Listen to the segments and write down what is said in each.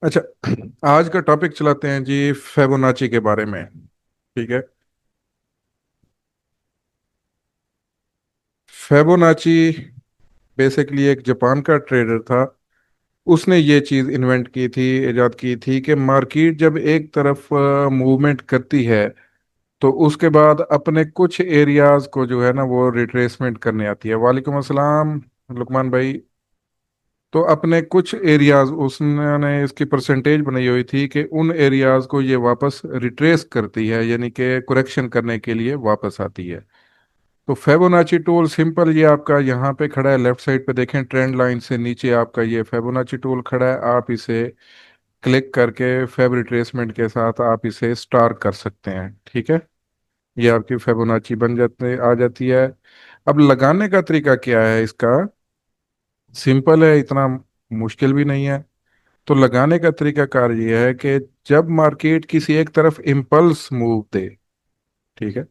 अच्छा। आज का टॉपिक चलाते हैं जी फेबोनाची के बारे में। ठीक है। फेबोनाची बेसिकली एक जापान का ट्रेडर था। उसने ये चीज इन्वेंट की थी, इजाद की थी कि मार्केट जब एक तरफ मूवमेंट करती है तो उसके बाद अपने कुछ एरियाज को जो है ना वो रिट्रेसमेंट करने आती है। वालेकुम अस्सलाम लुकमान भाई। तो अपने कुछ एरियाज उसने इसकी परसेंटेज बनाई हुई थी कि उन एरियाज को ये वापस रिट्रेस करती है, यानी कि करेक्शन करने के लिए वापस आती है। तो फेबोनाची टूल सिंपल, ये आपका यहाँ पे खड़ा है, लेफ्ट साइड पे देखें, ट्रेंड लाइन से नीचे आपका ये फेबोनाची टूल खड़ा है। आप इसे क्लिक करके फेब रिट्रेसमेंट के साथ आप इसे स्टार कर सकते हैं। ठीक है। ये आपकी फेबोनाची बन जाते आ जाती है। अब लगाने का तरीका क्या है इसका? सिंपल है, इतना मुश्किल भी नहीं है। तो लगाने का तरीका कार ये है कि जब मार्केट किसी एक तरफ इम्पल्स मूव दे, ठीक है,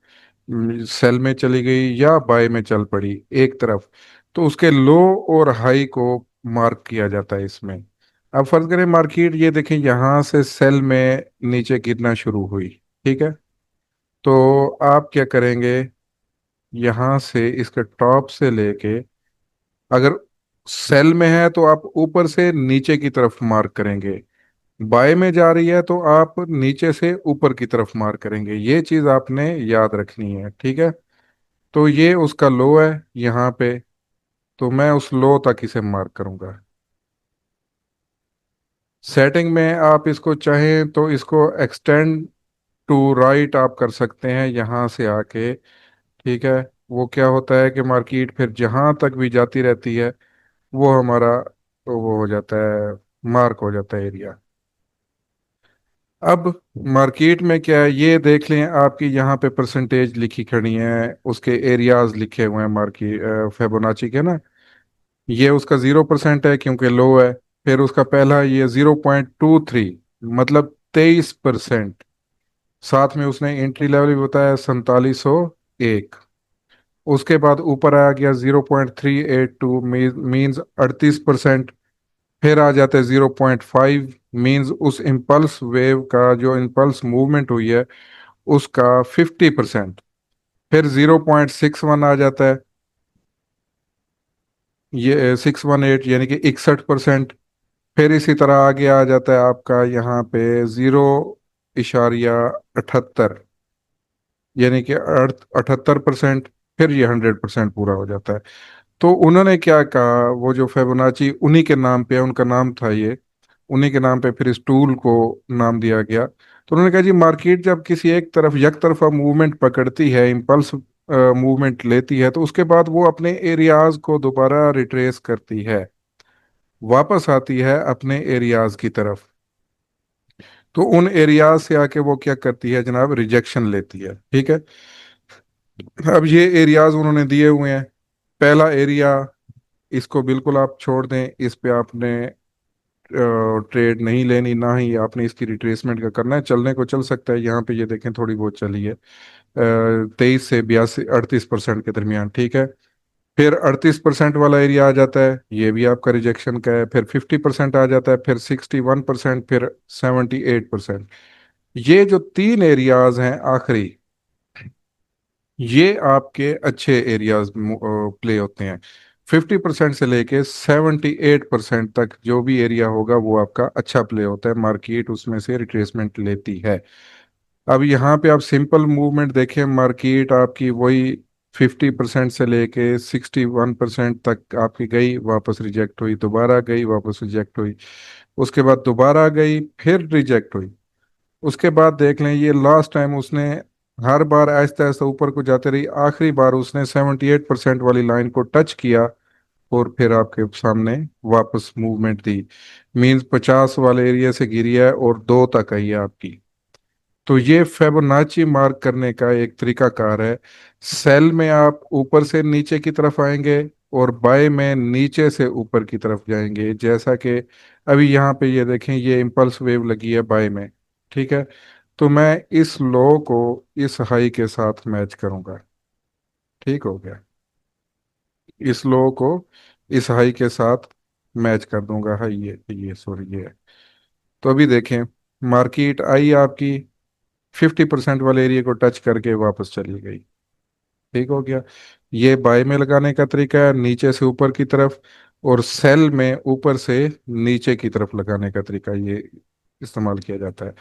सेल में चली गई या बाय में चल पड़ी एक तरफ, तो उसके लो और हाई को मार्क किया जाता है इसमें। अब फर्ज करें मार्केट ये देखें यहां से सेल में नीचे गिरना शुरू हुई। ठीक है। तो आप क्या करेंगे, यहां से इसके टॉप से लेके, अगर सेल में है तो आप ऊपर से नीचे की तरफ मार्क करेंगे, बाय में जा रही है तो आप नीचे से ऊपर की तरफ मार करेंगे। ये चीज आपने याद रखनी है। ठीक है। तो ये उसका लो है यहाँ पे, तो मैं उस लो तक इसे मार्क करूंगा। सेटिंग में आप इसको चाहें तो इसको एक्सटेंड टू राइट आप कर सकते हैं यहाँ से आके। ठीक है। वो क्या होता है कि मार्केट फिर जहां तक भी जाती रहती है वो हमारा वो हो जाता है, मार्क हो जाता है एरिया। अब मार्केट में क्या है ये देख लें, आपकी यहाँ पे परसेंटेज लिखी खड़ी है, उसके एरियाज लिखे हुए हैं मार्केट फेबोनाची के ना। ये उसका 0% है क्योंकि लो है। फिर उसका पहला ये 0.23, मतलब 23%। साथ में उसने एंट्री लेवल भी बताया 4701। उसके बाद ऊपर आ गया 0.382, मीन्स 38%। फिर आ जाते हैं 0.5, मीन्स उस इम्पल्स वेव का जो इम्पल्स मूवमेंट हुई है उसका 50%। फिर 0.61 आ जाता है, ये 618 यानी कि 61%। फिर इसी तरह आगे आ जाता है आपका यहाँ पे 0.78, यानी कि 78%। फिर ये 100% पूरा हो जाता है। तो उन्होंने क्या कहा, वो जो फेबोनाची उन्हीं के नाम पे है, उनका नाम था ये, उन्हीं के नाम पे फिर इस टूल को नाम दिया गया। तो उन्होंने कहा जी मार्केट जब किसी एक तरफ एक तरफा मूवमेंट पकड़ती है, इम्पल्स मूवमेंट लेती है, तो उसके बाद वो अपने एरियाज को दोबारा रिट्रेस करती है, वापस आती है अपने एरियाज की तरफ। तो उन एरियाज से आके वो क्या करती है जनाब, रिजेक्शन लेती है। ठीक है। अब ये एरियाज उन्होंने दिए हुए हैं। पहला एरिया, इसको बिल्कुल आप छोड़ दें, इस पे आपने ट्रेड नहीं लेनी, ना ही आपने इसकी रिट्रेसमेंट का करना है। चलने को चल सकता है, यहाँ पे ये देखें थोड़ी बहुत चली है, 23 से 82 38% के दरमियान। ठीक है। फिर 38% वाला एरिया आ जाता है, ये भी आपका रिजेक्शन का है। फिर 50% आ जाता है, फिर 61%, फिर 78%। ये जो तीन एरियाज हैं आखिरी, ये आपके अच्छे एरियाज प्ले होते हैं। 50% से लेके 78% तक जो भी एरिया होगा वो आपका अच्छा प्ले होता है, मार्केट उसमें से रिट्रेसमेंट लेती है। अब यहाँ पे आप सिंपल मूवमेंट देखें, मार्केट आपकी वही 50% से लेके 61% तक आपकी गई, वापस रिजेक्ट हुई, दोबारा गई, वापस रिजेक्ट हुई, उसके बाद दोबारा गई, फिर रिजेक्ट हुई। उसके बाद देख लें ये लास्ट टाइम उसने हर बार आहिस्ता आहिस्ता ऊपर को जाते रही, आखिरी बार उसने 78% वाली लाइन को टच किया और फिर आपके सामने वापस मूवमेंट दी। मींस 50 वाले एरिया से गिरी है और दो तक आई है आपकी। तो ये फेबोनाची मार्क करने का एक तरीका कार है। सेल में आप ऊपर से नीचे की तरफ आएंगे और बाय में नीचे से ऊपर की तरफ जाएंगे, जैसा कि अभी यहाँ पे ये देखें, ये इम्पल्स वेव लगी है बाय में। ठीक है। तो मैं इस लो को इस हाई के साथ मैच करूंगा। ठीक हो गया। इस लो को इस हाई के साथ मैच कर दूंगा। हाई ये सॉरी ये है। तो अभी देखें, मार्केट आई आपकी 50% वाले एरिया को टच करके वापस चली गई। ठीक हो गया। ये बाय में लगाने का तरीका है, नीचे से ऊपर की तरफ, और सेल में ऊपर से नीचे की तरफ लगाने का तरीका ये इस्तेमाल किया जाता है।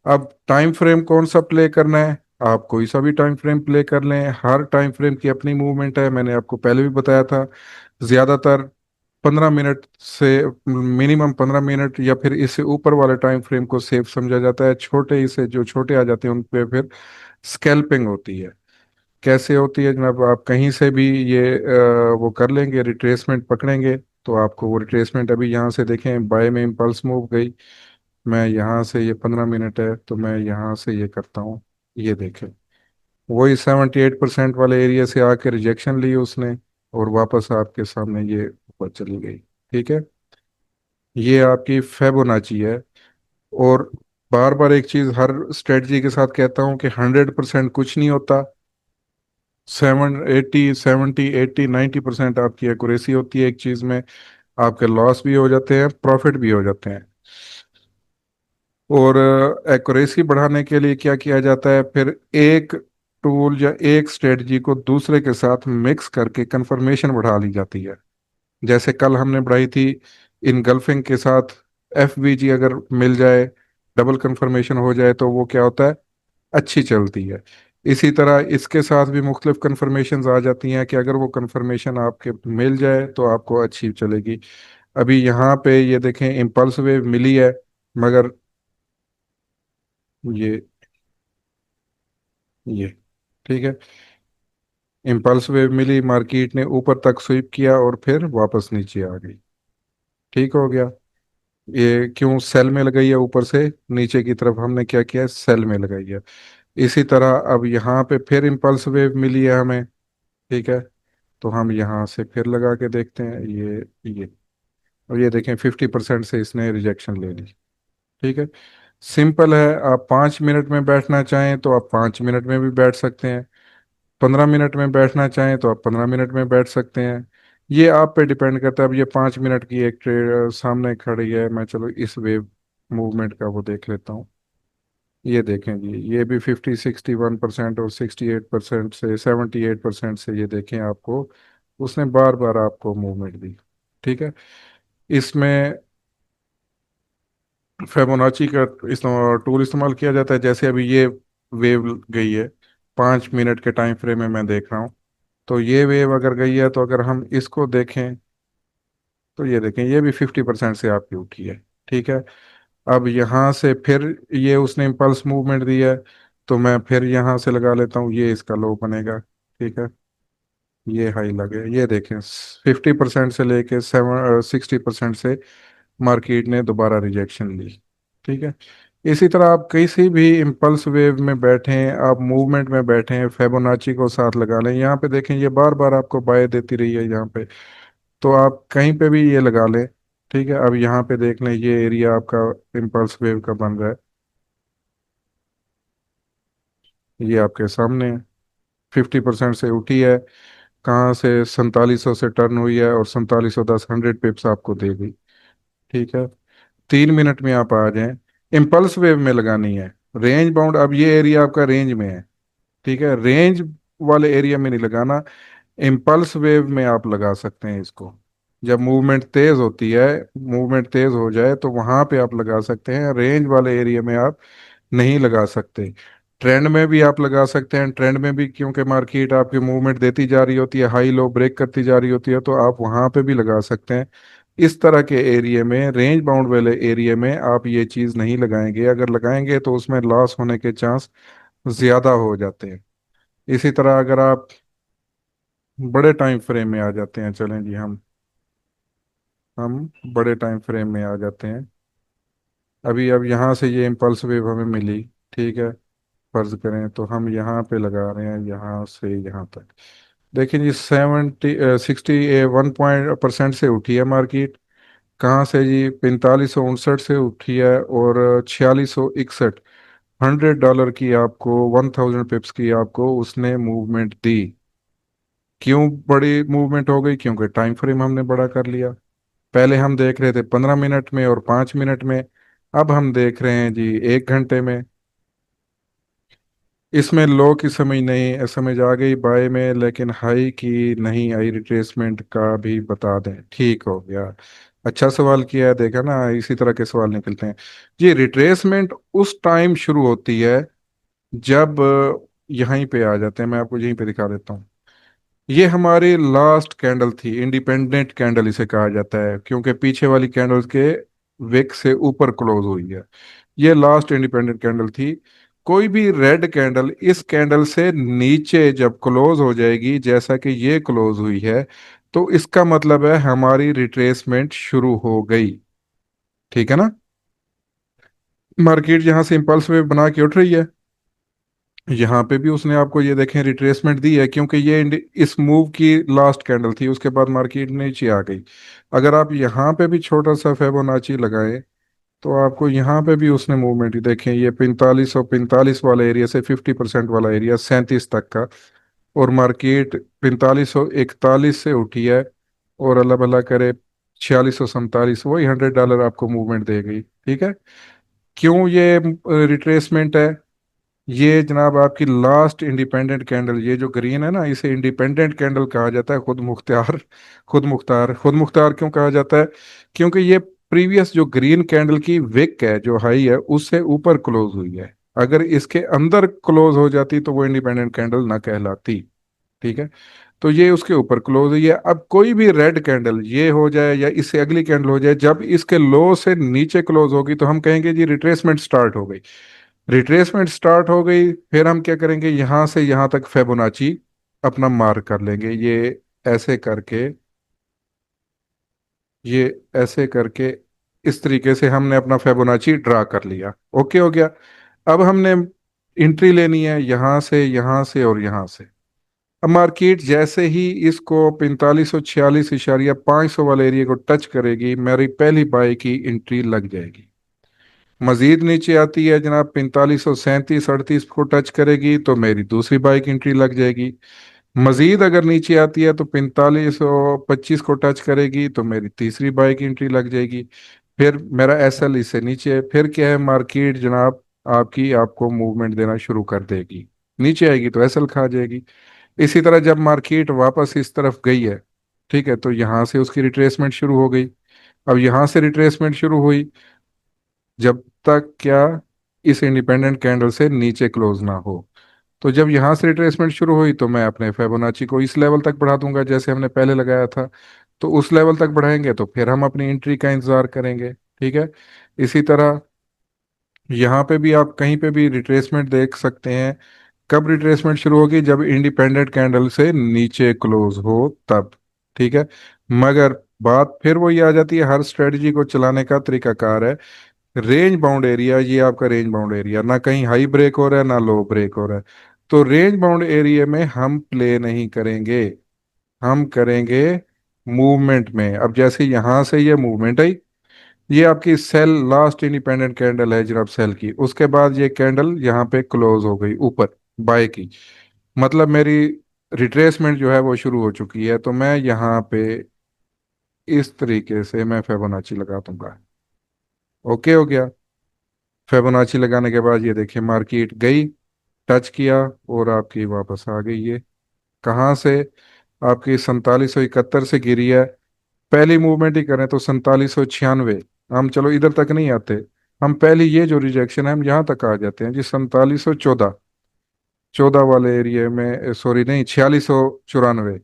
अब टाइम फ्रेम कौन सा प्ले करना है, आप कोई सा भी टाइम फ्रेम प्ले कर लें, हर टाइम फ्रेम की अपनी मूवमेंट है, मैंने आपको पहले भी बताया था। ज्यादातर 15 मिनट से, मिनिमम 15 मिनट या फिर इससे ऊपर वाले टाइम फ्रेम को सेफ समझा जाता है। छोटे इसे जो छोटे आ जाते हैं उन पे फिर स्कैल्पिंग होती है। कैसे होती है जनाब, आप कहीं से भी ये वो कर लेंगे, रिट्रेसमेंट पकड़ेंगे, तो आपको वो रिट्रेसमेंट अभी यहाँ से देखें, बाय में इम्पल्स मूव गई, मैं यहाँ से, ये 15 मिनट है तो मैं यहाँ से ये करता हूँ, ये देखें, वही 78% वाले एरिया से आके रिजेक्शन ली उसने, और वापस आपके सामने ये ऊपर चली गई। ठीक है, ये आपकी फेबोनाची है। और बार बार एक चीज हर स्ट्रेटजी के साथ कहता हूँ कि 100% कुछ नहीं होता। 70 80 90% आपकी एक्यूरेसी होती है एक चीज में। आपके लॉस भी हो जाते हैं, प्रॉफिट भी हो जाते हैं। और एक्यूरेसी बढ़ाने के लिए क्या किया जाता है फिर, एक टूल या एक स्ट्रेटजी को दूसरे के साथ मिक्स करके कंफर्मेशन बढ़ा ली जाती है। जैसे कल हमने बढ़ाई थी इनगल्फिंग के साथ, FVG अगर मिल जाए, डबल कंफर्मेशन हो जाए, तो वो क्या होता है, अच्छी चलती है। इसी तरह इसके साथ भी मुख्तलिफ कंफर्मेशंस आ जाती हैं कि अगर वो कंफर्मेशन आपके मिल जाए तो आपको अच्छी चलेगी। अभी यहाँ पे ये देखें, इम्पल्स वेव मिली है, मगर ये ये ठीक है, इम्पल्स वेव मिली, मार्केट ने ऊपर तक स्वीप किया और फिर वापस नीचे आ गई। ठीक हो गया। ये क्यों सेल में लगाई है, ऊपर से नीचे की तरफ हमने क्या किया है, सेल में लगाई है। इसी तरह अब यहाँ पे फिर इम्पल्स वेव मिली है हमें। ठीक है, तो हम यहाँ से फिर लगा के देखते हैं, ये और ये देखें 50% से इसने रिजेक्शन ले ली। ठीक है, सिंपल है। आप 5 मिनट में बैठना चाहें तो आप 5 मिनट में भी बैठ सकते हैं, 15 मिनट में बैठना चाहें तो आप 15 मिनट में बैठ सकते हैं। ये आप पे डिपेंड करता है। अब ये 5 मिनट की एक ट्रेड सामने खड़ी है, मैं चलो इस वेव मूवमेंट का वो देख लेता हूँ। ये देखें जी, ये भी 50 61% और 68% से 78% से, ये देखें आपको उसने बार बार आपको मूवमेंट दी। ठीक है, इसमें फेबोनाची का टूल इस्तेमाल किया जाता है। जैसे अभी ये वेव गई है, 5 मिनट के टाइम फ्रेम में मैं देख रहा हूँ, तो ये वेव अगर गई है, तो अगर हम इसको देखें तो ये देखें, ये भी 50% से आपकी उठी है। ठीक है, अब यहाँ से फिर ये उसने इम्पल्स मूवमेंट दी है, तो मैं फिर यहाँ से लगा लेता हूँ, ये इसका लो बनेगा। ठीक है, ये हाई लगे, ये देखें 50% से लेके 60% से मार्केट ने दोबारा रिजेक्शन ली। ठीक है, इसी तरह आप किसी भी इम्पल्स वेव में बैठें, आप मूवमेंट में बैठें, फेबोनाची को साथ लगा लें। यहाँ पे देखें, ये बार बार आपको बाय देती रही है यहाँ पे, तो आप कहीं पे भी ये लगा लें। ठीक है, अब यहाँ पे देख लें, ये एरिया आपका इम्पल्स वेव का बन रहा है, ये आपके सामने 50% से उठी है, कहाँ से 4700 से टर्न हुई है, और 4710 100 पिप्स आपको दे दी। ठीक है, 3 मिनट में आप आ जाएं। इम्पल्स वेव में लगानी है, रेंज बाउंड, अब ये एरिया आपका रेंज में है। ठीक है, रेंज वाले एरिया में नहीं लगाना, इम्पल्स वेव में आप लगा सकते हैं इसको। जब मूवमेंट तेज होती है, मूवमेंट तेज हो जाए तो वहां पे आप लगा सकते हैं, रेंज वाले एरिया में आप नहीं लगा सकते। ट्रेंड में भी आप लगा सकते हैं, ट्रेंड में भी क्योंकि मार्केट आपकी मूवमेंट देती जा रही होती है, हाई लो ब्रेक करती जा रही होती है, तो आप वहां पे भी लगा सकते हैं। इस तरह के एरिया में, रेंज बाउंड वाले एरिया में आप ये चीज नहीं लगाएंगे, अगर लगाएंगे तो उसमें लॉस होने के चांस ज्यादा हो जाते हैं। इसी तरह अगर आप बड़े टाइम फ्रेम में आ जाते हैं, चलें जी, हम बड़े टाइम फ्रेम में आ जाते हैं। अभी अब यहाँ से ये इम्पल्स वेव हमें मिली। ठीक है, फर्ज करें तो हम यहाँ पे लगा रहे हैं, यहाँ से यहाँ तक। देखिए जी, 61% से उठी है मार्केट। कहाँ से जी, 4559 से उठी है, और 4661, $100 की आपको, 1000 पिप्स की आपको उसने मूवमेंट दी। क्यों बड़ी मूवमेंट हो गई, क्योंकि टाइम फ्रेम हमने बड़ा कर लिया। पहले हम देख रहे थे 15 मिनट में और 5 मिनट में, अब हम देख रहे हैं जी 1 घंटे में। इसमें लो की समझ नहीं, समझ आ गई बाय में, लेकिन हाई की नहीं आई, रिट्रेसमेंट का भी बता दें। ठीक हो गया। अच्छा सवाल किया है, देखा ना, इसी तरह के सवाल निकलते हैं। जी रिट्रेसमेंट उस टाइम शुरू होती है जब यहीं पे आ जाते हैं, मैं आपको यहीं पे दिखा देता हूँ। ये हमारी लास्ट कैंडल थी, इंडिपेंडेंट कैंडल इसे कहा जाता है, क्योंकि पीछे वाली कैंडल के विक से ऊपर क्लोज हुई है। ये लास्ट इंडिपेंडेंट कैंडल थी। कोई भी रेड कैंडल इस कैंडल से नीचे जब क्लोज हो जाएगी, जैसा कि ये क्लोज हुई है, तो इसका मतलब है हमारी रिट्रेसमेंट शुरू हो गई। ठीक है ना। मार्केट यहाँ से इंपल्स वे बना के उठ रही है, यहाँ पे भी उसने आपको ये देखें रिट्रेसमेंट दी है, क्योंकि ये इस मूव की लास्ट कैंडल थी, उसके बाद मार्केट नीचे आ गई। अगर आप यहाँ पे भी छोटा सा फिबोनाची लगाएं, तो आपको यहाँ पे भी उसने मूवमेंट ही देखें, ये 4545 वाला एरिया से 50% वाला एरिया 37 तक का, और मार्केट 4541 से उठी है, और अल्लाह भला करे 4647, वही $100 आपको मूवमेंट दे गई। ठीक है। क्यों ये रिट्रेसमेंट है? ये जनाब आपकी लास्ट इंडिपेंडेंट कैंडल, ये जो ग्रीन है ना, इसे इंडिपेंडेंट कैंडल कहा जाता है, खुद मुख्तार। खुद मुख्तार क्यों कहा जाता है? क्योंकि ये प्रीवियस जो ग्रीन कैंडल की विक है, जो हाई है, उससे ऊपर क्लोज हुई है। अगर इसके अंदर क्लोज हो जाती तो वो इंडिपेंडेंट कैंडल ना कहलाती। ठीक है। तो ये उसके ऊपर क्लोज हुई है। अब कोई भी रेड कैंडल ये हो जाए या इससे अगली कैंडल हो जाए, जब इसके लो से नीचे क्लोज होगी, तो हम कहेंगे जी रिट्रेसमेंट स्टार्ट हो गई। रिट्रेसमेंट स्टार्ट हो गई, फिर हम क्या करेंगे, यहां से यहां तक फिबोनाची अपना मार्क कर लेंगे। ऐसे करके ये ऐसे करके इस तरीके से हमने अपना फिबोनाची ड्रा कर लिया। ओके हो गया। अब हमने एंट्री लेनी है यहां से और यहां से। अब मार्केट जैसे ही इसको 4546.500 वाले एरिया को टच करेगी, मेरी पहली बाय की एंट्री लग जाएगी। मजीद नीचे आती है जनाब, 4537 38 को टच करेगी, तो मेरी दूसरी बाइक एंट्री लग जाएगी। मजीद अगर नीचे आती है तो 4525 को टच करेगी, तो मेरी तीसरी बाइक एंट्री लग जाएगी। फिर मेरा एसएल इससे नीचे है, फिर क्या है, मार्केट जनाब आपकी आपको मूवमेंट देना शुरू कर देगी। नीचे आएगी तो एसएल खा जाएगी। इसी तरह जब मार्केट वापस इस तरफ गई है, ठीक है, तो यहाँ से उसकी रिट्रेसमेंट शुरू हो गई। अब यहाँ से रिट्रेसमेंट शुरू हुई जब तक क्या, इस इंडिपेंडेंट कैंडल से नीचे क्लोज ना हो। तो जब यहाँ से रिट्रेसमेंट शुरू हुई, तो मैं अपने फिबोनाची को इस लेवल तक बढ़ा दूंगा जैसे हमने पहले लगाया था। तो उस लेवल तक बढ़ाएंगे तो फिर हम अपनी एंट्री का इंतजार करेंगे। ठीक है। इसी तरह यहाँ पे भी आप कहीं पे भी रिट्रेसमेंट देख सकते हैं। कब रिट्रेसमेंट शुरू होगी? जब इंडिपेंडेंट कैंडल से नीचे क्लोज हो, तब। ठीक है। मगर बात फिर वही आ जाती है, हर स्ट्रेटजी को चलाने का तरीकाकार है। रेंज बाउंड एरिया, ये आपका रेंज बाउंड एरिया, ना कहीं हाई ब्रेक हो रहा है ना लो ब्रेक हो रहा है। तो रेंज बाउंड एरिया में हम प्ले नहीं करेंगे, हम करेंगे मूवमेंट में। अब जैसे यहां से ये मूवमेंट आई, ये आपकी सेल लास्ट इंडिपेंडेंट कैंडल है जनाब सेल की, उसके बाद ये कैंडल यहाँ पे क्लोज हो गई ऊपर बाय की, मतलब मेरी रिट्रेसमेंट जो है वो शुरू हो चुकी है। तो मैं यहाँ पे इस तरीके से मैं फिबोनाची लगा दूंगा। ओके हो गया। फिबोनाची लगाने के बाद ये देखिए मार्केट गई, टच किया, और आपकी वापस आ गई। ये कहाँ से? आपकी 4771 से गिरी है। पहली मूवमेंट ही करें तो 4796। हम चलो इधर तक नहीं आते, हम पहली ये जो रिजेक्शन है हम यहाँ तक आ जाते हैं जी, 4714, 14 वाले एरिया में, सॉरी नहीं, 4694।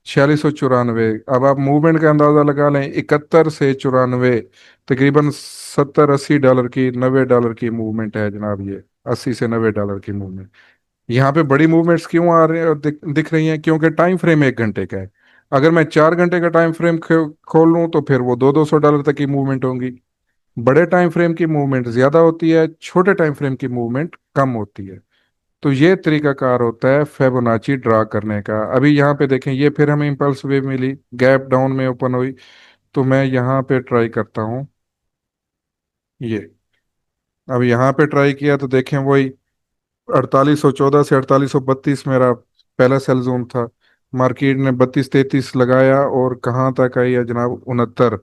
4694। अब आप मूवमेंट का अंदाजा लगा लें, 71 से 94, तकरीबन $70 80 की, $90 की मूवमेंट है जनाब ये। $80 से $90 की मूवमेंट। यहाँ पे बड़ी मूवमेंट्स क्यों आ रहे हैं और दिख रही हैं? क्योंकि टाइम फ्रेम 1 घंटे का है। अगर मैं 4 घंटे का टाइम फ्रेम खोल लूँ, तो फिर वो 200 200 डॉलर तक की मूवमेंट होंगी। बड़े टाइम फ्रेम की मूवमेंट ज्यादा होती है, छोटे टाइम फ्रेम की मूवमेंट कम होती है। तो ये तरीकाकार होता है फिबोनाची ड्रा करने का। अभी यहाँ पे देखें, ये फिर हमें इम्पल्स वेव मिली, गैप डाउन में ओपन हुई। तो मैं यहाँ पे ट्राई करता हूँ ये। अब यहाँ पे ट्राई किया तो देखें वही 4814 से 4832 मेरा पहला सेल जोन था। मार्केट ने 32 33 लगाया, और कहाँ तक आई है जनाब, 69।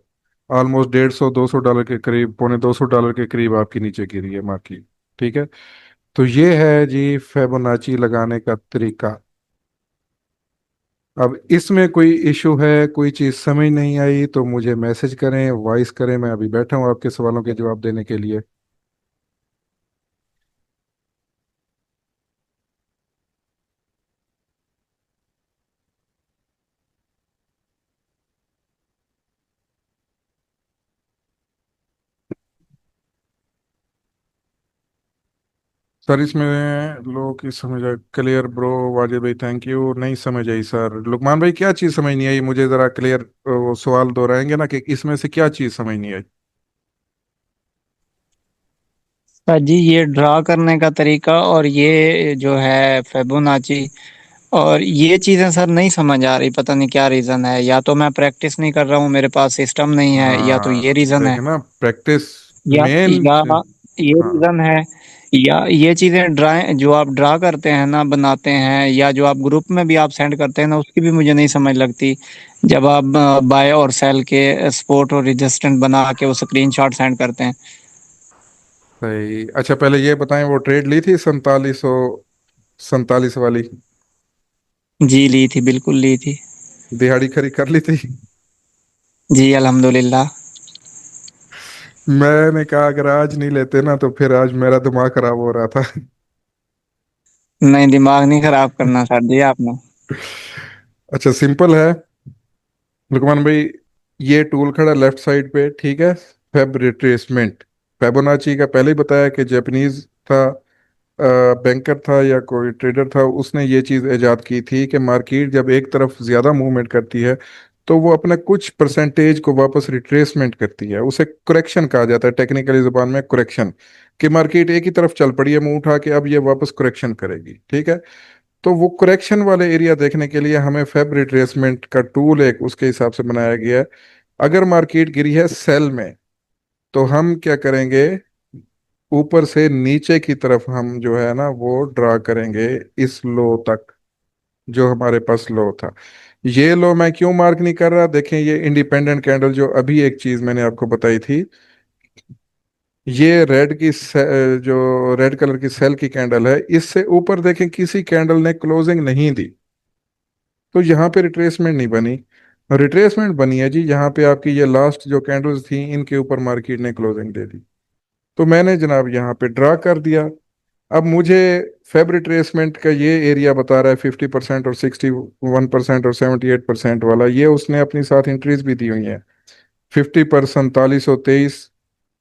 ऑलमोस्ट 150 $200 के करीब, $125 के करीब आपकी नीचे गिरी है मार्केट। ठीक है। तो ये है जी फेबोनाची लगाने का तरीका। अब इसमें कोई इशू है, कोई चीज़ समझ नहीं आई, तो मुझे मैसेज करें, वॉइस करें, मैं अभी बैठा हूँ आपके सवालों के जवाब देने के लिए। सर इसमें लोगों की समझ आ क्लियर ब्रो। वाजिद भाई थैंक यू। नहीं समझ आई सर। लुकमान भाई क्या चीज़ समझ नहीं आई, मुझे ज़रा क्लियर वो सवाल दोहराएंगे ना, कि इसमें से क्या चीज़ समझ नहीं आई। सर जी, ये ड्रा करने का तरीका और ये जो है फिबोनाची, और ये चीजें सर नहीं समझ आ रही, पता नहीं क्या रीजन है। या तो मैं प्रैक्टिस नहीं कर रहा हूँ, मेरे पास सिस्टम नहीं है, या तो ये हाँ रीजन है, देखे ना, प्रैक्टिस या मेन। या ये हाँ रीजन है, या ये चीजें ड्रा जो आप ड्रा करते हैं ना, बनाते हैं, या जो आप ग्रुप में भी आप सेंड करते हैं ना, उसकी भी मुझे नहीं समझ लगती। जब आप बाय और सेल के स्पोर्ट और रेजिस्टेंट बना के वो स्क्रीनशॉट सेंड करते हैं। सही। अच्छा पहले ये बताएं, वो ट्रेड ली थी 4747 वाली? जी ली थी, बिल्कुल ली थी। दिहाड़ी खरी कर ली थी? जी अल्हम्दुलिल्लाह। मैंने कहा अगर आज नहीं लेते ना तो फिर आज मेरा दिमाग खराब हो रहा था। नहीं, दिमाग नहीं खराब करना सर जी आपने। अच्छा सिंपल है लुकमान भाई। ये टूल खड़ा लेफ्ट साइड पे, ठीक है। Feb retracement. फेबोनाची का पहले ही बताया कि जापानीज था, बैंकर था या कोई ट्रेडर था, उसने ये चीज़ इजाद की थी कि मार्केट जब एक तरफ ज़्यादा मूवमेंट करती है तो वो अपना कुछ परसेंटेज को वापस रिट्रेसमेंट करती है। उसे करेक्शन कहा जाता है, टेक्निकली जुबान में करेक्शन। कि मार्केट एक ही तरफ चल पड़ी है मुंह उठा के, अब ये वापस करेक्शन करेगी। ठीक है। तो वो करेक्शन वाले एरिया देखने के लिए हमें फेब रिट्रेसमेंट का टूल एक उसके हिसाब से बनाया गया है। अगर मार्केट गिरी है सेल में, तो हम क्या करेंगे, ऊपर से नीचे की तरफ हम जो है ना वो ड्रा करेंगे इस लो तक, जो हमारे पास लो था। ये लो मैं क्यों मार्क नहीं कर रहा, देखें ये इंडिपेंडेंट कैंडल जो अभी एक चीज मैंने आपको बताई थी, ये जो रेड कलर की सेल की कैंडल है, इससे ऊपर देखें किसी कैंडल ने क्लोजिंग नहीं दी। तो यहाँ पे रिट्रेसमेंट नहीं बनी। रिट्रेसमेंट बनी है जी यहाँ पे आपकी ये लास्ट जो कैंडल्स थी, इनके ऊपर मार्केट ने क्लोजिंग दे दी। तो मैंने जनाब यहाँ पे ड्रा कर दिया। अब मुझे फेब रिट्रेसमेंट का ये एरिया बता रहा है 50% और 61% और 78% वाला, ये उसने अपनी साथ एंट्रीज भी दी हुई हैं। 50 पर 4723,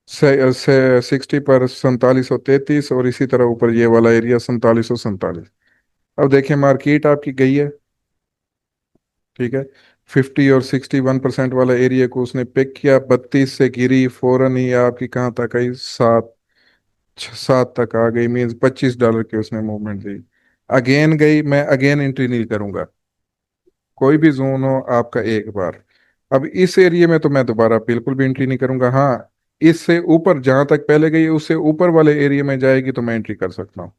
से 60 पर 4733, और इसी तरह ऊपर ये वाला एरिया 4747। अब देखें मार्केट आपकी गई है। ठीक है। 50 और 61% वाला एरिया को उसने पिक किया, 32 से गिरी, फौरन ही आपकी कहाँ तक आई, 7 तक आ गई, मीन्स $25 की उसने मूवमेंट दी। अगेन गई, मैं अगेन एंट्री नहीं करूंगा, कोई भी जोन हो आपका एक बार। अब इस एरिया में तो मैं दोबारा बिल्कुल भी एंट्री नहीं करूंगा। हाँ, इससे ऊपर जहां तक पहले गई उससे ऊपर वाले एरिया में जाएगी तो मैं एंट्री कर सकता हूँ।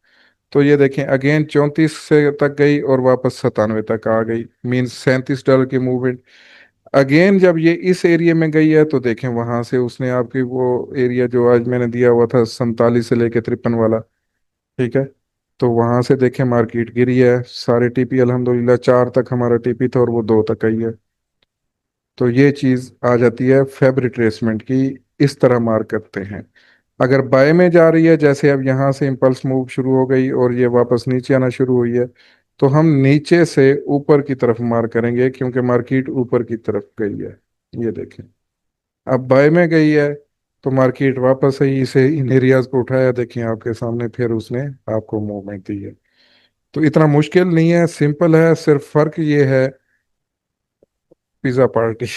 तो ये देखें अगेन 34 से तक गई और वापस 97 तक आ गई, मीन्स $37 की मूवमेंट। अगेन जब ये इस एरिया में गई है तो देखें वहां से उसने आपकी वो एरिया जो आज मैंने दिया हुआ था 47 से लेके 53 वाला, ठीक है, तो वहां से देखें मार्केट गिरी है। सारे टीपी अल्हम्दुलिल्लाह 4 तक हमारा टीपी था और वो 2 तक आई है। तो ये चीज आ जाती है फेब रिट्रेसमेंट की। इस तरह मार्क करते हैं। अगर बाय में जा रही है, जैसे अब यहाँ से इम्पल्स मूव शुरू हो गई और ये वापस नीचे आना शुरू हुई है, तो हम नीचे से ऊपर की तरफ मार्क करेंगे, क्योंकि मार्केट ऊपर की तरफ गई है। ये देखें अब बाय में गई है, तो मार्केट वापस है इसे इन एरियाज को उठाया, देखें आपके सामने, फिर उसने आपको मूवमेंट दी है। तो इतना मुश्किल नहीं है, सिंपल है, सिर्फ फर्क ये है, पिज्जा पार्टी।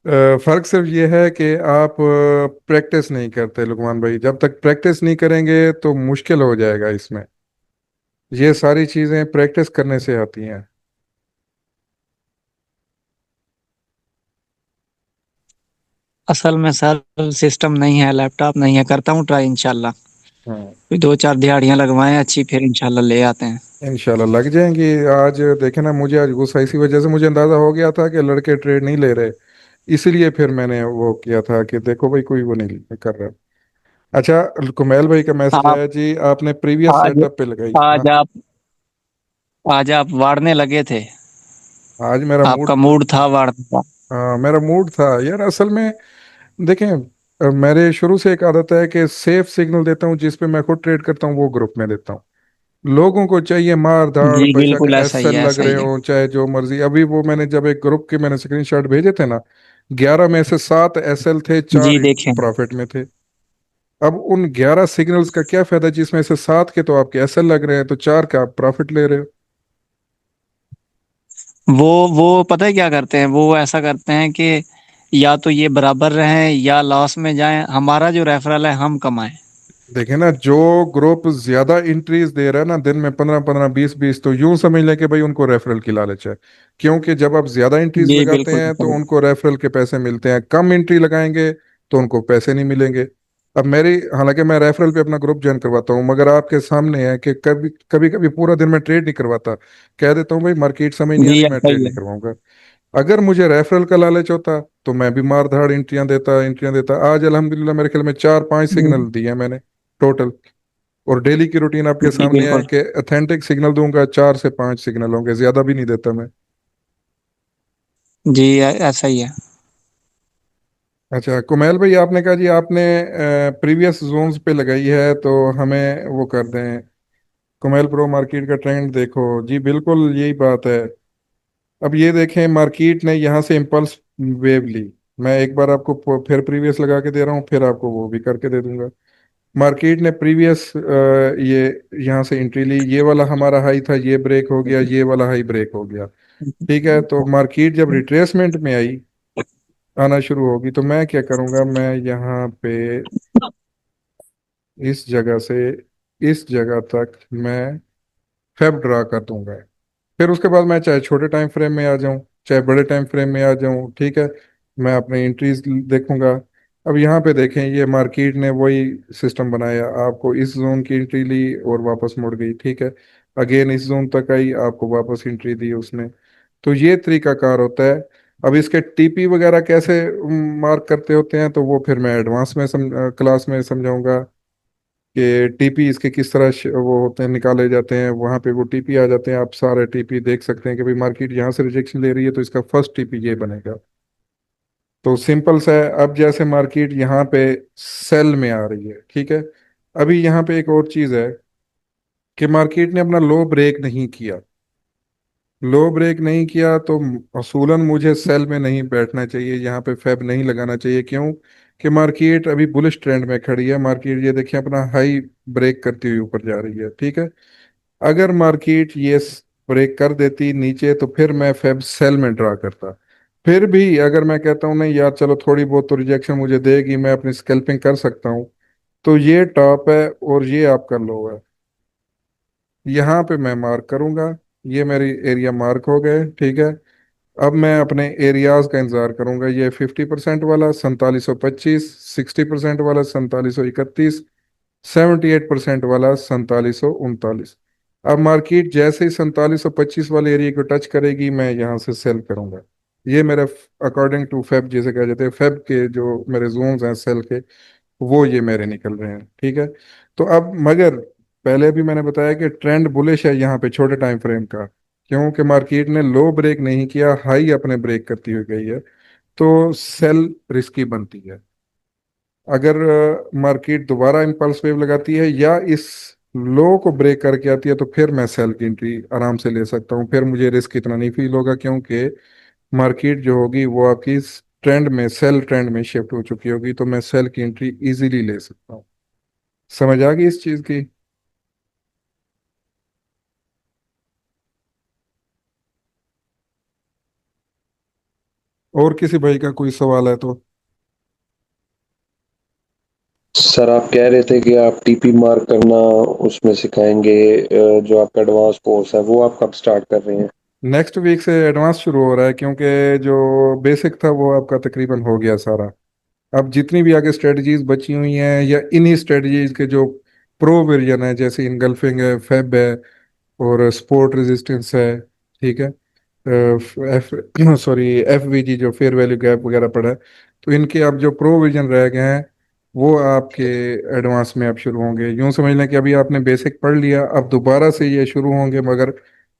फर्क सिर्फ ये है कि आप प्रैक्टिस नहीं करते लुकमान भाई। जब तक प्रैक्टिस नहीं करेंगे तो मुश्किल हो जाएगा इसमें। ये सारी चीजें प्रैक्टिस करने से आती हैं। असल में सर सिस्टम नहीं है, लैपटॉप नहीं है, करता हूँ ट्राई इंशाल्लाह। हाँ कोई दो चार दिहाड़ियाँ लगवाएं अच्छी, फिर इंशाल्लाह ले आते हैं। इंशाल्लाह लग जाएंगी। आज देखे ना, मुझे आज गुस्सा इसी वजह से, मुझे अंदाजा हो गया था कि लड़के ट्रेड नहीं ले रहे। इसीलिए फिर मैंने वो किया था कि देखो भाई कोई वो नहीं कर रहा। अच्छा, कुमैल भाई का मैसेज आप आया जी, आपने प्रीवियस आज सेटअप पे लगाई। हाँ, आज आप वाड़ने लगे थे। आज मेरा मूड। आपका मूड था वाड़ने का। हाँ, मेरा मूड था यार असल में। देखें, मेरे शुरू से एक आदत है कि सेफ सिग्नल देता हूँ, जिस पे मैं खुद ट्रेड करता हूँ वो ग्रुप में देता हूँ। लोगों को चाहिए मार धाड़, जी बेशक बिल्कुल, ऐसा ही एसएल है, लग ऐसा रहे ही है। हो चाहे जो मर्जी। अभी वो मैंने जब एक ग्रुप के मैंने स्क्रीनशॉट भेजे थे ना, 11 में से 7 एसएल थे, जी 4 देखें। प्रॉफिट में थे। अब उन 11 सिग्नल्स का क्या फायदा जिसमें से 7 के तो आपके एसएल लग रहे हैं, तो 4 का आप प्रॉफिट ले रहे हो। वो पता है क्या करते हैं, वो ऐसा करते हैं कि या तो ये बराबर रहें या लॉस में जाएं, हमारा जो रेफरल है हम कमाएं। देखे ना, जो ग्रुप ज्यादा इंट्रीज दे रहा है ना, दिन में 15 15 20 20, तो यूं समझ लें कि भाई उनको रेफरल की लालच है। क्योंकि जब आप ज्यादा इंट्रीज जी लगाते बिल्कुल हैं तो बिल्कुल। उनको रेफरल के पैसे मिलते हैं, कम एंट्री लगाएंगे तो उनको पैसे नहीं मिलेंगे। अब मेरी, हालांकि मैं रेफरल पे अपना ग्रुप ज्वाइन करवाता हूँ, मगर आपके सामने है कि कभी कभी कभी पूरा दिन मैं ट्रेड नहीं करवाता। कह देता हूँ भाई मार्केट समझ नहीं आ जी रही, मैं ऐसा ट्रेड ही नहीं है। करवाऊंगा। अगर मुझे रेफरल का लालच होता तो मैं भी मार धाड़ एंट्रियां देता। आज अल्हम्दुलिल्लाह मेरे ख्याल में 4 5 सिग्नल हम्म, दिए मैंने टोटल। और डेली की रूटीन आपके जी सामने है बिल्कुल। कि अथेंटिक सिग्नल दूंगा, 4 से 5 सिग्नल होंगे, ज्यादा भी नहीं देता मैं। जी ऐसा ही है। अच्छा कुमैल भाई, आपने कहा जी आपने प्रीवियस जोन्स पे लगाई है, तो हमें वो कर दें। कुमैल प्रो मार्केट का ट्रेंड देखो जी, बिल्कुल यही बात है। अब ये देखें, मार्केट ने यहाँ से इम्पल्स वेव ली। मैं एक बार आपको फिर प्रीवियस लगा के दे रहा हूँ, फिर आपको वो भी करके दे दूंगा। मार्केट ने प्रीवियस ये यहाँ से एंट्री ली, ये वाला हमारा हाई था, ये ब्रेक हो गया, ये वाला हाई ब्रेक हो गया। ठीक है, तो मार्केट जब रिट्रेसमेंट में आई, आना शुरू होगी, तो मैं क्या करूंगा, मैं यहाँ पे इस जगह से इस जगह तक मैं फेब ड्रा कर दूंगा। फिर उसके बाद मैं चाहे छोटे टाइम फ्रेम में आ जाऊं चाहे बड़े टाइम फ्रेम में आ जाऊं, ठीक है, मैं अपने एंट्रीज देखूंगा। अब यहाँ पे देखें, ये मार्केट ने वही सिस्टम बनाया, आपको इस जोन की एंट्री ली और वापस मुड़ गई, ठीक है। अगेन इस जोन तक आई, आपको वापस एंट्री दी उसने। तो ये तरीकाकार होता है। अब इसके टीपी वगैरह कैसे मार्क करते होते हैं, तो वो फिर मैं एडवांस में क्लास में समझाऊंगा कि टीपी इसके किस तरह वो होते हैं, निकाले जाते हैं। वहां पे वो टीपी आ जाते हैं, आप सारे टीपी देख सकते हैं कि भाई मार्केट यहाँ से रिजेक्शन ले रही है तो इसका फर्स्ट टीपी ये बनेगा। तो सिंपल सा है। अब जैसे मार्केट यहाँ पे सेल में आ रही है, ठीक है, अभी यहाँ पे एक और चीज है कि मार्केट ने अपना लो ब्रेक नहीं किया। लो ब्रेक नहीं किया तो असूलन मुझे सेल में नहीं बैठना चाहिए, यहाँ पे फेब नहीं लगाना चाहिए। क्यों? कि मार्केट अभी बुलिश ट्रेंड में खड़ी है। मार्केट ये देखिए अपना हाई ब्रेक करती हुई ऊपर जा रही है, ठीक है। अगर मार्केट ये ब्रेक कर देती नीचे, तो फिर मैं फेब सेल में ड्रा करता। फिर भी अगर मैं कहता हूँ नहीं यार चलो थोड़ी बहुत तो रिजेक्शन मुझे देगी, मैं अपनी स्कैल्पिंग कर सकता हूँ, तो ये टॉप है और ये आपका लो है, यहाँ पे मैं मार्क करूंगा। ये मेरी एरिया मार्क हो गए, ठीक है। अब मैं अपने एरियाज का इंतजार करूंगा, ये 50% वाला 4725, 60% वाला 4731, 78% वाला 4739। अब मार्केट जैसे ही 4725 वाले एरिया को टच करेगी, मैं यहाँ से सेल करूंगा। ये मेरे अकॉर्डिंग टू फेब, जैसे कहा जाते हैं फेब के जो मेरे जोन्स हैं सेल के, वो ये मेरे निकल रहे हैं, ठीक है। तो अब मगर पहले भी मैंने बताया कि ट्रेंड बुलिश है यहाँ पे छोटे टाइम फ्रेम का। क्योंकि मार्केट ने लो ब्रेक नहीं किया, हाई अपने ब्रेक करती हुई गई है, तो सेल रिस्की बनती है। अगर मार्केट दोबारा इम्पल्स वेव लगाती है या इस लो को ब्रेक करके आती है, तो फिर मैं सेल की एंट्री आराम से ले सकता हूँ, फिर मुझे रिस्क इतना नहीं फील होगा। क्योंकि मार्केट जो होगी वो आपकी इस ट्रेंड में, सेल ट्रेंड में शिफ्ट हो चुकी होगी, तो मैं सेल की एंट्री इजीली ले सकता हूँ। समझ आ गई इस चीज की? और किसी भाई का कोई सवाल है तो? सर आप कह रहे थे कि आप टीपी मार्क करना उसमें सिखाएंगे, जो आपका एडवांस कोर्स है वो आप कब स्टार्ट कर रहे हैं? नेक्स्ट वीक से एडवांस शुरू हो रहा है, क्योंकि जो बेसिक था वो आपका तकरीबन हो गया सारा। अब जितनी भी आगे स्ट्रेटजीज बची हुई हैं, या इन्हीं स्ट्रेटजीज के जो प्रो वर्जन है, जैसे इनगल्फिंग है, फेब है और स्पोर्ट रेजिस्टेंस है, ठीक है, एफ सॉरी FVG जो फेयर वैल्यू गैप वगैरह पड़ा है, तो इनके अब जो प्रोविजन रह गए हैं वो आपके एडवांस में अब शुरू होंगे। यूं समझ लें कि अभी आपने बेसिक पढ़ लिया, अब दोबारा से ये शुरू होंगे मगर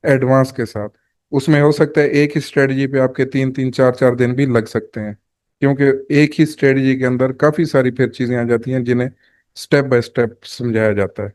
एडवांस के साथ। उसमें हो सकता है एक ही स्ट्रेटजी पे आपके 3 3 4 4 दिन भी लग सकते हैं, क्योंकि एक ही स्ट्रेटजी के अंदर काफ़ी सारी फिर चीज़ें आ जाती हैं जिन्हें स्टेप बाय स्टेप समझाया जाता है।